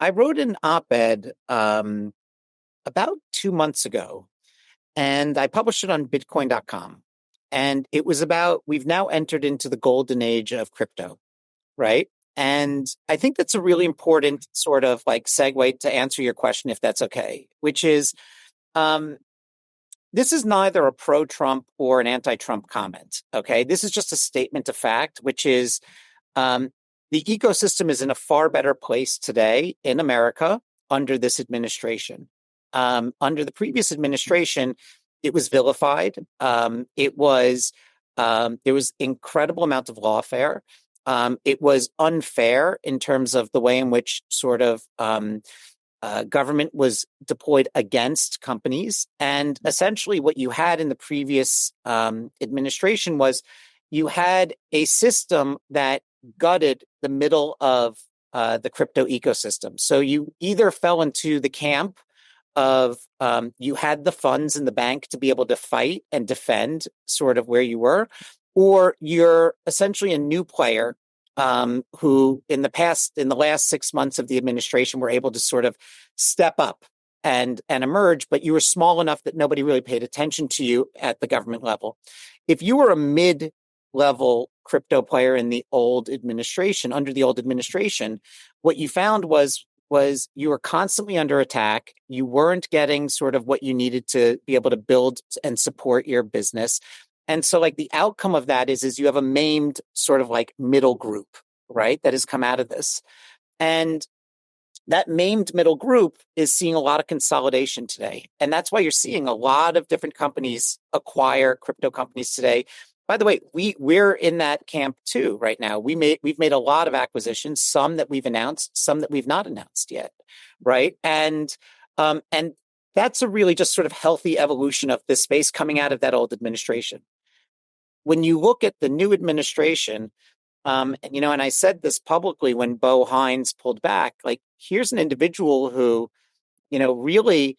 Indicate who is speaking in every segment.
Speaker 1: I wrote an op-ed about 2 months ago, and I published it on Bitcoin.com. And it was about we've now entered into the golden age of crypto, right? And I think that's a really important sort of like segue to answer your question, if that's okay, which is um, this is neither a pro-Trump or an anti-Trump comment. Okay, this is just a statement of fact, which is um, the ecosystem is in a far better place today in America under this administration. Under the previous administration, it was vilified. There was incredible amount of lawfare. It was unfair in terms of the way in which sort of government was deployed against companies. And essentially, what you had in the previous administration was you had a system that gutted the middle of the crypto ecosystem. So you either fell into the camp of you had the funds in the bank to be able to fight and defend sort of where you were, or you're essentially a new player who in the last 6 months of the administration were able to sort of step up and emerge, but you were small enough that nobody really paid attention to you at the government level. If you were a mid-level crypto player in the old administration, under the old administration, what you found was you were constantly under attack. You weren't getting sort of what you needed to be able to build and support your business. And so like the outcome of that is you have a maimed sort of like middle group, right? That has come out of this. And that maimed middle group is seeing a lot of consolidation today. And that's why you're seeing a lot of different companies acquire crypto companies today. By the way, we're in that camp too right now. We've made a lot of acquisitions, some that we've announced, some that we've not announced yet, right? And that's a really just sort of healthy evolution of this space coming out of that old administration. When you look at the new administration, and I said this publicly when Bo Hines pulled back, like here's an individual who, really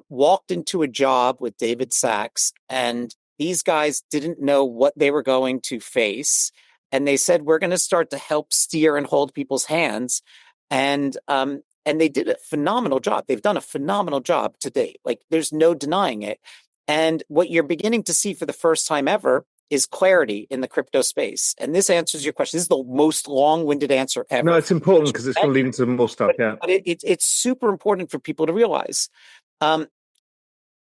Speaker 1: walked into a job with David Sachs, and these guys didn't know what they were going to face. And they said, we're going to start to help steer and hold people's hands. And they did a phenomenal job. They've done a phenomenal job to date. Like there's no denying it. And what you're beginning to see for the first time ever is clarity in the crypto space. And this answers your question. This is the most long-winded answer
Speaker 2: No,
Speaker 1: ever.
Speaker 2: it's important because it's going to lead into more stuff. Yeah.
Speaker 1: But it's super important for people to realize. Um,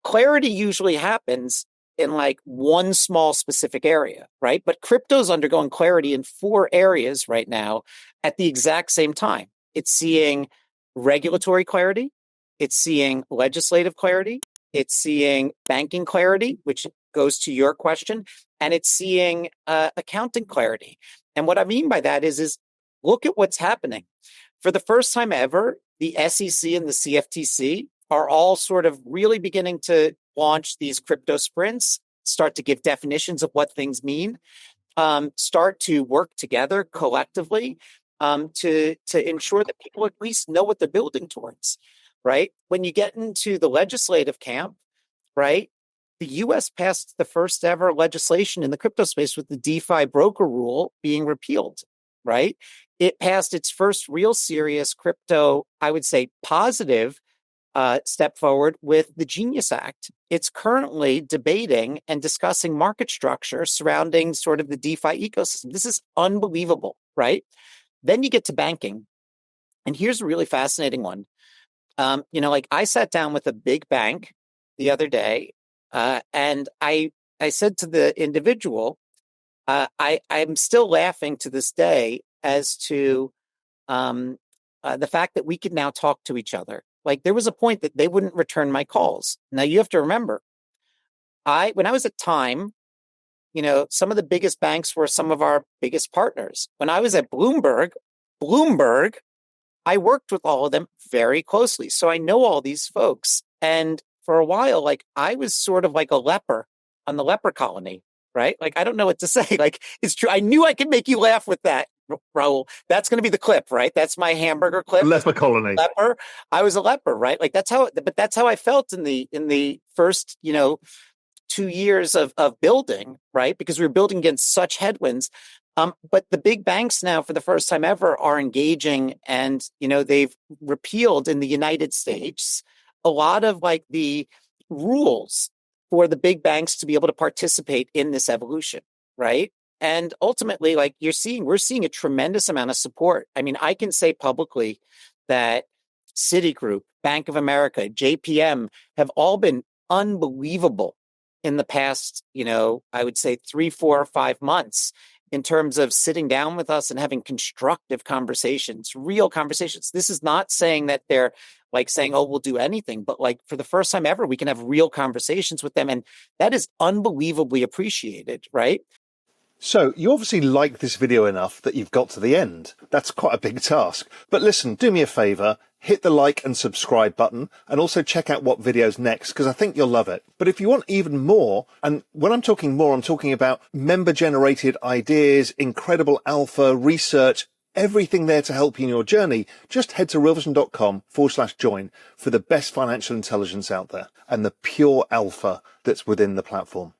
Speaker 1: Clarity usually happens in like one small specific area, right? But crypto's undergoing clarity in four areas right now at the exact same time. It's seeing regulatory clarity, it's seeing legislative clarity, it's seeing banking clarity, which goes to your question, and it's seeing accounting clarity. And what I mean by that is look at what's happening. For the first time ever, the SEC and the CFTC are all sort of really beginning to launch these crypto sprints, start to give definitions of what things mean, start to work together collectively to ensure that people at least know what they're building towards, right? When you get into the legislative camp, right, the U.S. passed the first ever legislation in the crypto space with the DeFi broker rule being repealed, right? It passed its first real serious crypto, I would say, positive step forward with the Genius Act. It's currently debating and discussing market structure surrounding sort of the DeFi ecosystem. This is unbelievable, right? Then you get to banking. And here's a really fascinating one. Like I sat down with a big bank the other day, and I said to the individual, I'm still laughing to this day as to the fact that we could now talk to each other. Like there was a point that they wouldn't return my calls. Now you have to remember, when I was at Time, some of the biggest banks were some of our biggest partners. When I was at Bloomberg, I worked with all of them very closely. So I know all these folks. And for a while, like I was sort of like a leper on the leper colony, right? Like, I don't know what to say. Like, it's true. I knew I could make you laugh with that, Raoul. That's going to be the clip, right? That's my hamburger clip.
Speaker 2: Leper colony.
Speaker 1: Leper. I was a leper, right? Like but that's how I felt in the first, 2 years of building, right? Because we were building against such headwinds. But the big banks now, for the first time ever, are engaging, and they've repealed in the United States a lot of like the rules for the big banks to be able to participate in this evolution, right? And ultimately, like we're seeing a tremendous amount of support. I mean, I can say publicly that Citigroup, Bank of America, JPM have all been unbelievable in the past, I would say 3, 4, or 5 months in terms of sitting down with us and having constructive conversations, real conversations. This is not saying that they're like saying, oh, we'll do anything, but like for the first time ever, we can have real conversations with them. And that is unbelievably appreciated, right?
Speaker 3: So you obviously like this video enough that you've got to the end. That's quite a big task. But listen, do me a favor, hit the like and subscribe button, and also check out what video's next, because I think you'll love it. But if you want even more, and when I'm talking more, I'm talking about member-generated ideas, incredible alpha, research, everything there to help you in your journey, just head to realvision.com/join for the best financial intelligence out there and the pure alpha that's within the platform.